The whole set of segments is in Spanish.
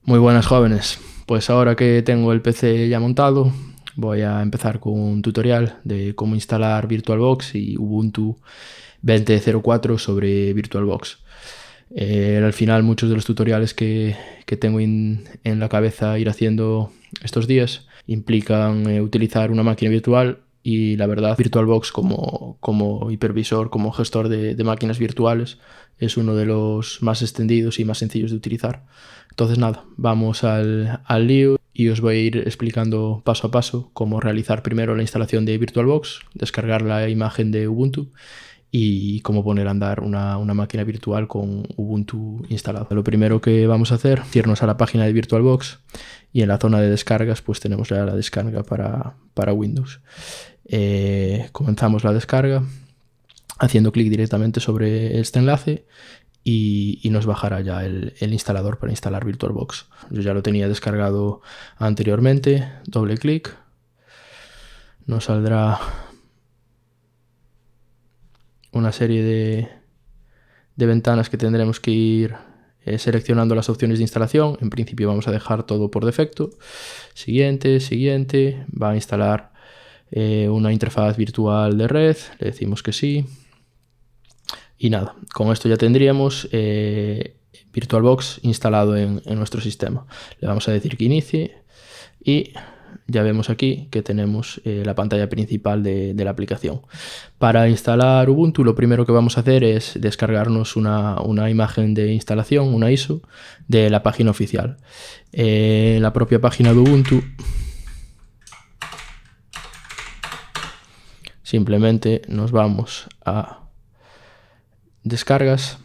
Muy buenas, jóvenes. Pues ahora que tengo el PC ya montado, voy a empezar con un tutorial de cómo instalar VirtualBox y Ubuntu 20.04 sobre VirtualBox. Al final, muchos de los tutoriales que tengo en la cabeza ir haciendo estos días implican utilizar una máquina virtual, y la verdad, VirtualBox como hipervisor, como gestor de máquinas virtuales, es uno de los más extendidos y más sencillos de utilizar. Entonces nada, vamos al lío y os voy a ir explicando paso a paso cómo realizar primero la instalación de VirtualBox, descargar la imagen de Ubuntu y cómo poner a andar una máquina virtual con Ubuntu instalado. Lo primero que vamos a hacer es irnos a la página de VirtualBox, y en la zona de descargas pues tenemos ya la descarga para Windows. Comenzamos la descarga haciendo clic directamente sobre este enlace y nos bajará ya el instalador para instalar VirtualBox. Yo ya lo tenía descargado anteriormente, doble clic, nos saldrá una serie de ventanas que tendremos que ir seleccionando las opciones de instalación. En principio vamos a dejar todo por defecto. Siguiente, va a instalar una interfaz virtual de red, le decimos que sí. Y nada, con esto ya tendríamos VirtualBox instalado en nuestro sistema. Le vamos a decir que inicie y ya vemos aquí que tenemos la pantalla principal de la aplicación. Para instalar Ubuntu, lo primero que vamos a hacer es descargarnos una imagen de instalación, una ISO, de la página oficial. En la propia página de Ubuntu simplemente nos vamos a descargas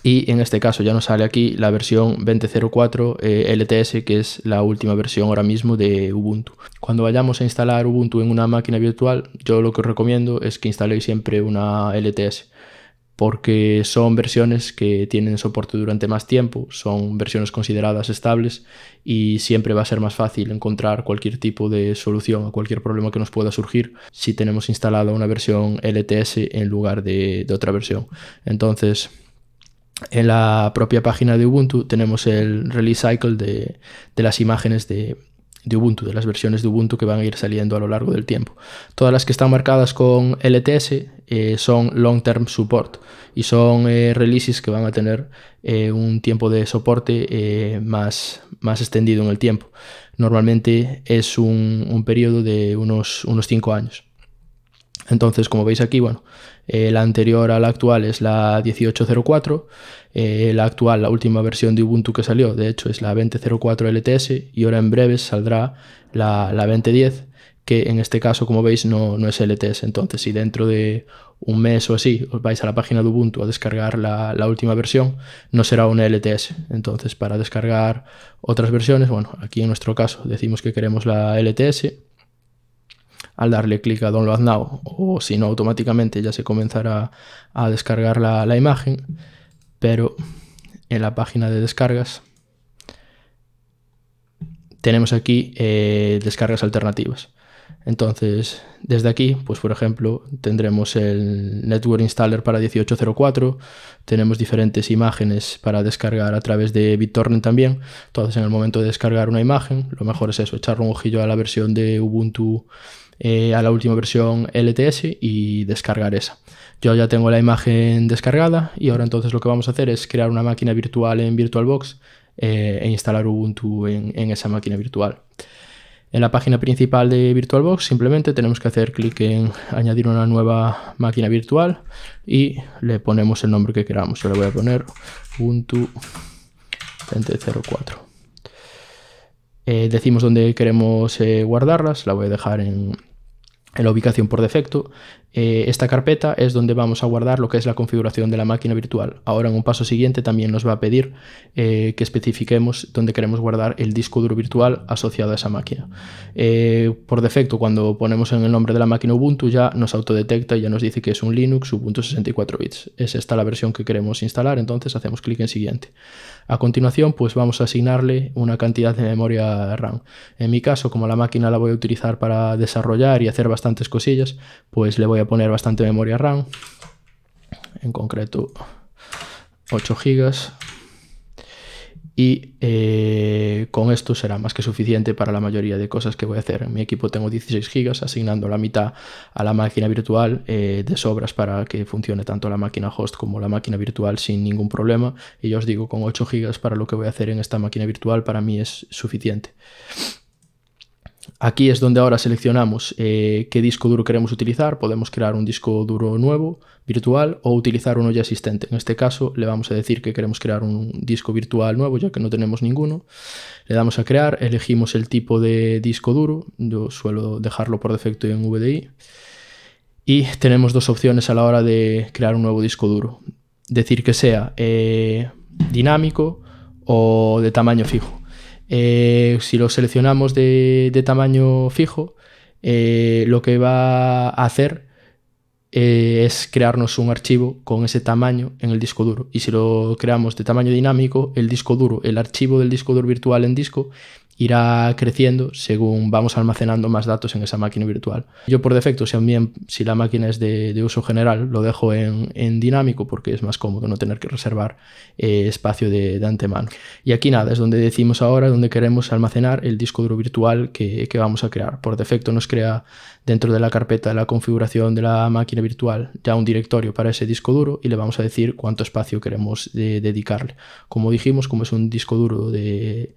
y en este caso ya nos sale aquí la versión 20.04 LTS, que es la última versión ahora mismo de Ubuntu. Cuando vayamos a instalar Ubuntu en una máquina virtual, yo lo que os recomiendo es que instaléis siempre una LTS, porque son versiones que tienen soporte durante más tiempo, son versiones consideradas estables y siempre va a ser más fácil encontrar cualquier tipo de solución a cualquier problema que nos pueda surgir si tenemos instalada una versión LTS en lugar de otra versión. Entonces, en la propia página de Ubuntu tenemos el release cycle de las imágenes de Ubuntu, de las versiones de Ubuntu que van a ir saliendo a lo largo del tiempo. Todas las que están marcadas con LTS son Long Term Support y son releases que van a tener un tiempo de soporte más extendido en el tiempo. Normalmente es un periodo de unos 5 años. Entonces, como veis aquí, bueno, la anterior a la actual es la 18.04, la última versión de Ubuntu que salió, de hecho, es la 20.04 LTS, y ahora en breve saldrá la 20.10, que en este caso, como veis, no es LTS. Entonces, si dentro de un mes o así os vais a la página de Ubuntu a descargar la última versión, no será una LTS. Entonces, para descargar otras versiones, bueno, aquí en nuestro caso decimos que queremos la LTS. Al darle clic a Download Now, o si no, automáticamente ya se comenzará a descargar la imagen, pero en la página de descargas tenemos aquí descargas alternativas. Entonces, desde aquí, pues por ejemplo, tendremos el Network Installer para 18.04, tenemos diferentes imágenes para descargar a través de BitTorrent también. Entonces, en el momento de descargar una imagen, lo mejor es eso, echarle un ojillo a la versión de Ubuntu, a la última versión LTS, y descargar esa. Yo ya tengo la imagen descargada y ahora entonces lo que vamos a hacer es crear una máquina virtual en VirtualBox e instalar Ubuntu en esa máquina virtual. En la página principal de VirtualBox simplemente tenemos que hacer clic en añadir una nueva máquina virtual y le ponemos el nombre que queramos. Yo le voy a poner Ubuntu 20.04. Decimos dónde queremos guardarlas, la voy a dejar en la ubicación por defecto. Esta carpeta es donde vamos a guardar lo que es la configuración de la máquina virtual. Ahora, en un paso siguiente, también nos va a pedir que especifiquemos dónde queremos guardar el disco duro virtual asociado a esa máquina. Por defecto, cuando ponemos en el nombre de la máquina Ubuntu, ya nos autodetecta y ya nos dice que es un Linux Ubuntu 64 bits. Es esta la versión que queremos instalar, entonces hacemos clic en siguiente. A continuación, pues vamos a asignarle una cantidad de memoria RAM. En mi caso, como la máquina la voy a utilizar para desarrollar y hacer bastantes cosillas, pues le voy a poner bastante memoria RAM, en concreto 8 GB. y con esto será más que suficiente para la mayoría de cosas que voy a hacer. En mi equipo tengo 16 GB, asignando la mitad a la máquina virtual de sobras para que funcione tanto la máquina host como la máquina virtual sin ningún problema. Y ya os digo, con 8 GB para lo que voy a hacer en esta máquina virtual para mí es suficiente. Aquí es donde ahora seleccionamos qué disco duro queremos utilizar. Podemos crear un disco duro nuevo, virtual, o utilizar uno ya existente. En este caso le vamos a decir que queremos crear un disco virtual nuevo, ya que no tenemos ninguno. Le damos a crear, elegimos el tipo de disco duro. Yo suelo dejarlo por defecto en VDI. Y tenemos dos opciones a la hora de crear un nuevo disco duro. Decir que sea dinámico o de tamaño fijo. Si lo seleccionamos de tamaño fijo, lo que va a hacer es crearnos un archivo con ese tamaño en el disco duro. Y si lo creamos de tamaño dinámico, el disco duro, el archivo del disco duro virtual en disco, irá creciendo según vamos almacenando más datos en esa máquina virtual. Yo por defecto, si la máquina es de uso general, lo dejo en dinámico porque es más cómodo no tener que reservar espacio de antemano. Y aquí nada, es donde decimos ahora donde queremos almacenar el disco duro virtual que vamos a crear. Por defecto nos crea dentro de la carpeta de la configuración de la máquina virtual ya un directorio para ese disco duro y le vamos a decir cuánto espacio queremos dedicarle. Como dijimos, como es un disco duro de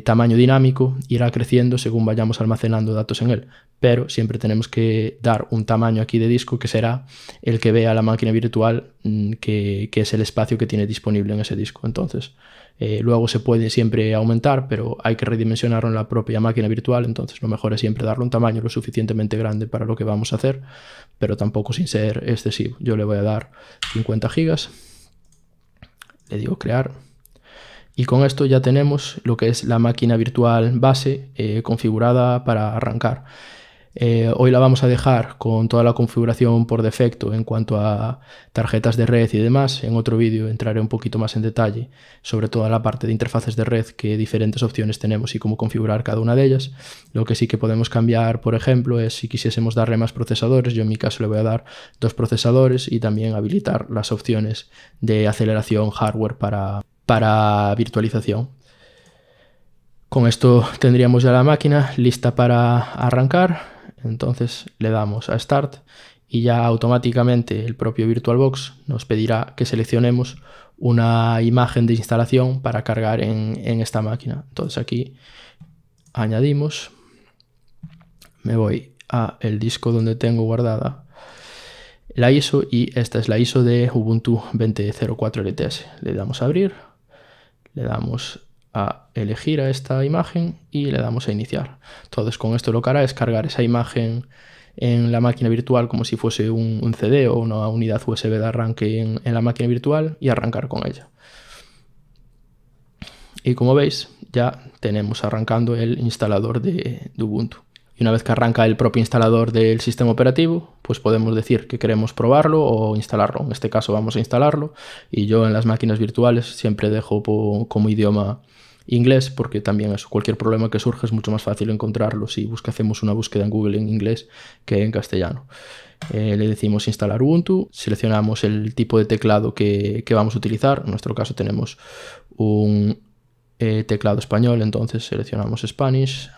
tamaño dinámico, irá creciendo según vayamos almacenando datos en él, pero siempre tenemos que dar un tamaño aquí de disco que será el que vea la máquina virtual, que es el espacio que tiene disponible en ese disco. Entonces luego se puede siempre aumentar, pero hay que redimensionarlo en la propia máquina virtual. Entonces lo mejor es siempre darle un tamaño lo suficientemente grande para lo que vamos a hacer, pero tampoco sin ser excesivo. Yo le voy a dar 50 GB, le digo crear. Y con esto ya tenemos lo que es la máquina virtual base configurada para arrancar. Hoy la vamos a dejar con toda la configuración por defecto en cuanto a tarjetas de red y demás. En otro vídeo entraré un poquito más en detalle sobre toda la parte de interfaces de red, qué diferentes opciones tenemos y cómo configurar cada una de ellas. Lo que sí que podemos cambiar, por ejemplo, es si quisiésemos darle más procesadores. Yo en mi caso le voy a dar 2 procesadores y también habilitar las opciones de aceleración hardware para virtualización. Con esto tendríamos ya la máquina lista para arrancar. Entonces le damos a Start y ya automáticamente el propio VirtualBox nos pedirá que seleccionemos una imagen de instalación para cargar en esta máquina. Entonces aquí añadimos, me voy a el disco donde tengo guardada la ISO y esta es la ISO de Ubuntu 20.04 LTS. Le damos a abrir, le damos a elegir a esta imagen y le damos a iniciar. Entonces con esto lo que hará es cargar esa imagen en la máquina virtual como si fuese un CD o una unidad USB de arranque en la máquina virtual y arrancar con ella. Y como veis ya tenemos arrancando el instalador de Ubuntu. Y una vez que arranca el propio instalador del sistema operativo, pues podemos decir que queremos probarlo o instalarlo. En este caso vamos a instalarlo y yo en las máquinas virtuales siempre dejo como idioma inglés, porque también eso, cualquier problema que surja es mucho más fácil encontrarlo si hacemos una búsqueda en Google en inglés que en castellano. Le decimos instalar Ubuntu, seleccionamos el tipo de teclado que vamos a utilizar. En nuestro caso tenemos un teclado español, entonces seleccionamos Spanish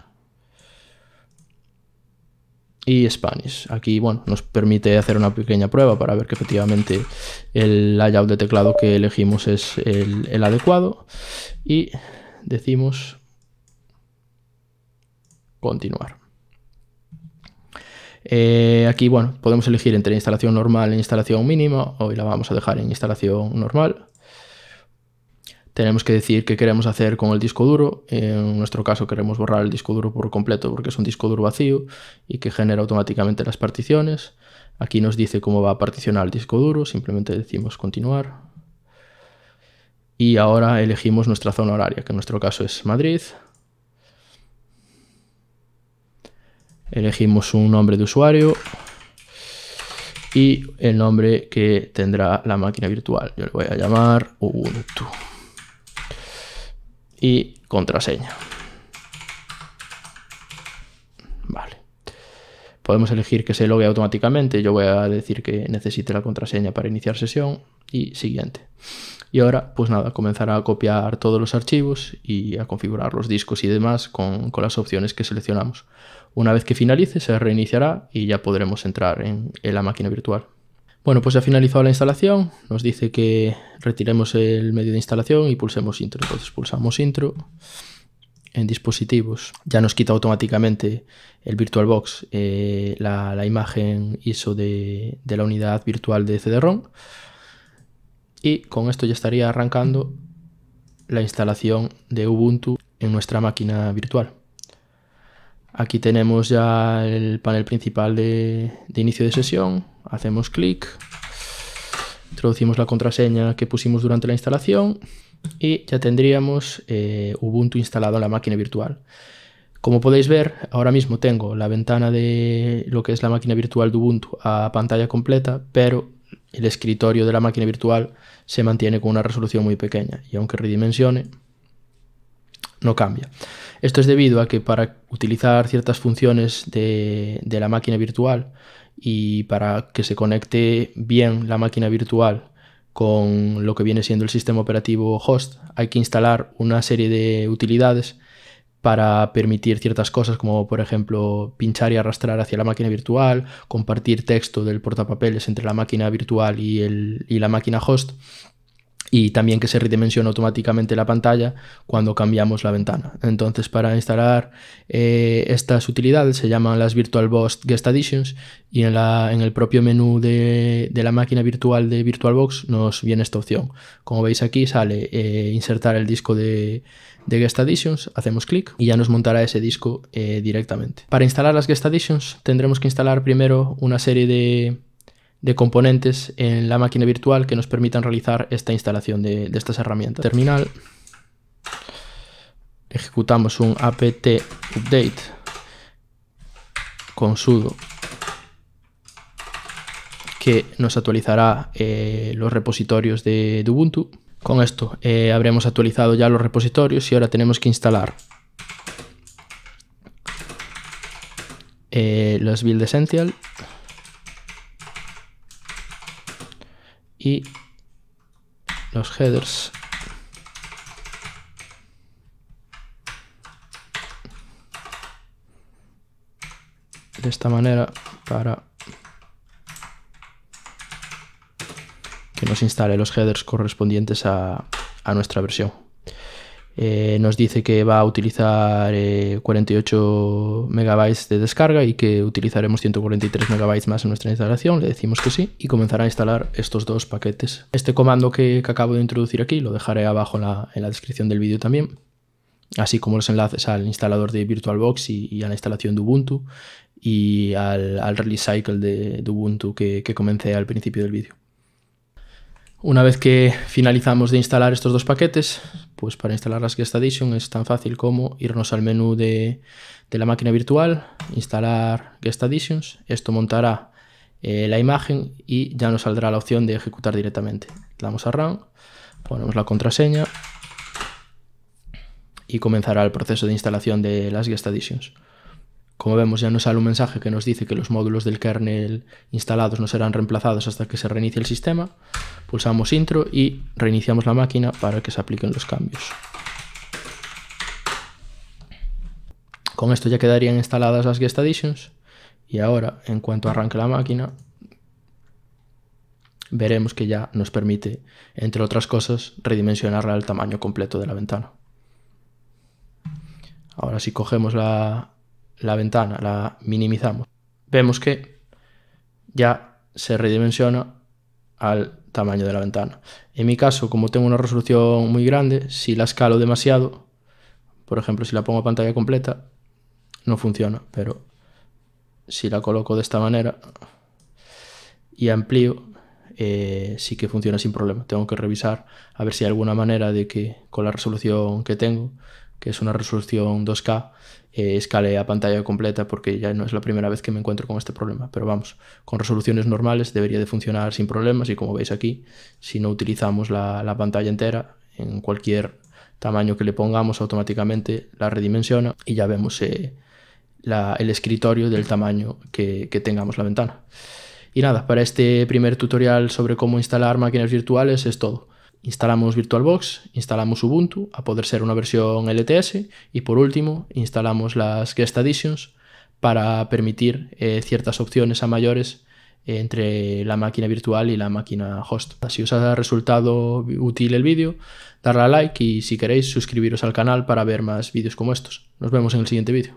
y Spanish. Aquí bueno, nos permite hacer una pequeña prueba para ver que efectivamente el layout de teclado que elegimos es el adecuado y decimos continuar. Aquí bueno, podemos elegir entre instalación normal e instalación mínima. Hoy la vamos a dejar en instalación normal. Tenemos que decir qué queremos hacer con el disco duro. En nuestro caso queremos borrar el disco duro por completo porque es un disco duro vacío y que genera automáticamente las particiones. Aquí nos dice cómo va a particionar el disco duro, simplemente decimos continuar. Y ahora elegimos nuestra zona horaria, que en nuestro caso es Madrid. Elegimos un nombre de usuario y el nombre que tendrá la máquina virtual. Yo le voy a llamar Ubuntu. Y contraseña. Vale. Podemos elegir que se logue automáticamente. Yo voy a decir que necesite la contraseña para iniciar sesión y siguiente. Y ahora, pues nada, comenzará a copiar todos los archivos y a configurar los discos y demás con las opciones que seleccionamos. Una vez que finalice, se reiniciará y ya podremos entrar en la máquina virtual. Bueno, pues ya ha finalizado la instalación. Nos dice que retiremos el medio de instalación y pulsemos intro. Entonces pulsamos intro. En dispositivos ya nos quita automáticamente el VirtualBox la imagen ISO de la unidad virtual de CD-ROM. Y con esto ya estaría arrancando la instalación de Ubuntu en nuestra máquina virtual. Aquí tenemos ya el panel principal de inicio de sesión. Hacemos clic, introducimos la contraseña que pusimos durante la instalación y ya tendríamos Ubuntu instalado en la máquina virtual. Como podéis ver, ahora mismo tengo la ventana de lo que es la máquina virtual de Ubuntu a pantalla completa, pero el escritorio de la máquina virtual se mantiene con una resolución muy pequeña y aunque redimensione, no cambia. Esto es debido a que para utilizar ciertas funciones de la máquina virtual y para que se conecte bien la máquina virtual con lo que viene siendo el sistema operativo host, hay que instalar una serie de utilidades para permitir ciertas cosas como por ejemplo pinchar y arrastrar hacia la máquina virtual, compartir texto del portapapeles entre la máquina virtual y la máquina host, y también que se redimensione automáticamente la pantalla cuando cambiamos la ventana. Entonces, para instalar estas utilidades se llaman las VirtualBox Guest Additions y en el propio menú de la máquina virtual de VirtualBox nos viene esta opción. Como veis aquí sale insertar el disco de Guest Additions, hacemos clic y ya nos montará ese disco directamente. Para instalar las Guest Additions tendremos que instalar primero una serie de componentes en la máquina virtual que nos permitan realizar esta instalación de estas herramientas. Terminal, ejecutamos un apt update con sudo que nos actualizará los repositorios de Ubuntu. Con esto habremos actualizado ya los repositorios y ahora tenemos que instalar los build essential y los headers de esta manera para que nos instale los headers correspondientes a nuestra versión. Nos dice que va a utilizar 48 megabytes de descarga y que utilizaremos 143 megabytes más en nuestra instalación. Le decimos que sí y comenzará a instalar estos dos paquetes. Este comando que acabo de introducir aquí lo dejaré abajo en la descripción del vídeo también, así como los enlaces al instalador de VirtualBox y a la instalación de Ubuntu y al release cycle de Ubuntu que comencé al principio del vídeo. Una vez que finalizamos de instalar estos dos paquetes, pues para instalar las Guest Additions es tan fácil como irnos al menú de la máquina virtual, instalar Guest Additions, esto montará la imagen y ya nos saldrá la opción de ejecutar directamente. Le damos a Run, ponemos la contraseña y comenzará el proceso de instalación de las Guest Additions. Como vemos, ya nos sale un mensaje que nos dice que los módulos del kernel instalados no serán reemplazados hasta que se reinicie el sistema. Pulsamos intro y reiniciamos la máquina para que se apliquen los cambios. Con esto ya quedarían instaladas las Guest Additions y ahora, en cuanto arranque la máquina, veremos que ya nos permite, entre otras cosas, redimensionarla al tamaño completo de la ventana. Ahora, si cogemos la ventana, la minimizamos, vemos que ya se redimensiona al tamaño de la ventana. En mi caso, como tengo una resolución muy grande, si la escalo demasiado, por ejemplo, si la pongo a pantalla completa, no funciona, pero si la coloco de esta manera y amplío, sí que funciona sin problema. Tengo que revisar a ver si hay alguna manera de que con la resolución que tengo, que es una resolución 2K, escale a pantalla completa, porque ya no es la primera vez que me encuentro con este problema. Pero vamos, con resoluciones normales debería de funcionar sin problemas y como veis aquí, si no utilizamos la pantalla entera, en cualquier tamaño que le pongamos automáticamente la redimensiona y ya vemos el escritorio del tamaño que tengamos la ventana. Y nada, para este primer tutorial sobre cómo instalar máquinas virtuales es todo. instalamos VirtualBox, instalamos Ubuntu, a poder ser una versión LTS, y por último instalamos las Guest Additions para permitir ciertas opciones a mayores entre la máquina virtual y la máquina host. Si os ha resultado útil el vídeo, darle a like y si queréis suscribiros al canal para ver más vídeos como estos. Nos vemos en el siguiente vídeo.